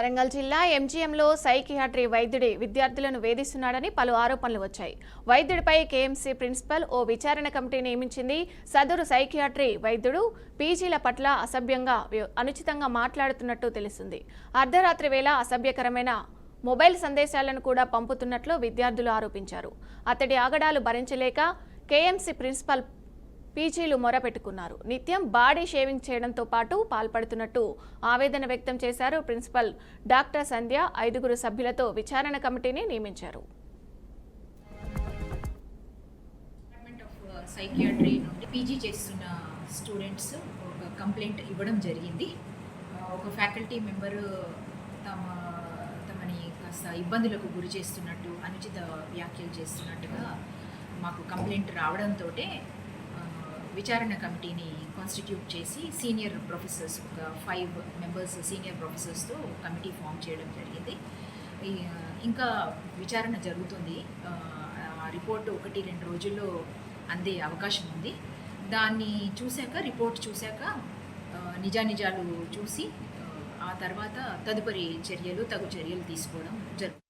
వరంగల్ జిల్లా ఎంజీఎంలో సైకియాట్రీ వైద్యుడి విద్యార్థులను వేధిస్తున్నాడని పలు ఆరోపణలు వచ్చాయి. వైద్యుడిపై కేఎంసీ ప్రిన్సిపల్ ఓ విచారణ కమిటీ నియమించింది. సదరు సైకియాట్రీ వైద్యుడు పీజీల పట్ల అసభ్యంగా అనుచితంగా మాట్లాడుతున్నట్టు తెలుస్తుంది. అర్ధరాత్రి వేళ అసభ్యకరమైన మొబైల్ సందేశాలను కూడా పంపుతున్నట్లు విద్యార్థులు ఆరోపించారు. అతడి ఆగడాలు భరించలేక కేఎంసీ ప్రిన్సిపల్ పీజీలు మొరపెట్టుకున్నారు. నిత్యం బాడీ షేవింగ్ చేయడంతో పాటు పాల్పడుతున్నట్టు ఆవేదన వ్యక్తం చేశారు. ప్రిన్సిపల్ డాక్టర్ సంధ్య 5 సభ్యులతో విచారణ కమిటీని నియమించారు. సైకియాట్రీ నుండి పీజీ చేస్తున్న స్టూడెంట్స్ ఒక కంప్లైంట్ ఇవ్వడం జరిగింది. ఒక ఫ్యాకల్టీ మెంబరు తమని కాస్త ఇబ్బందులకు గురి చేస్తున్నట్టు, అనుచిత వ్యాఖ్యలు చేస్తున్నట్టుగా మాకు కంప్లైంట్ రావడంతో విచారణ కమిటీని కాన్స్టిట్యూట్ చేసి సీనియర్ ప్రొఫెసర్స్ ఒక 5 మెంబర్స్ సీనియర్ ప్రొఫెసర్స్తో కమిటీ ఫామ్ చేయడం జరిగింది. ఇంకా విచారణ జరుగుతుంది. ఆ రిపోర్ట్ 1-2 రోజుల్లో అందే అవకాశం ఉంది. దాన్ని చూశాక, రిపోర్ట్ చూశాక నిజానిజాలు చూసి ఆ తర్వాత తదుపరి తగు చర్యలు తీసుకోవడం జరుగుతుంది.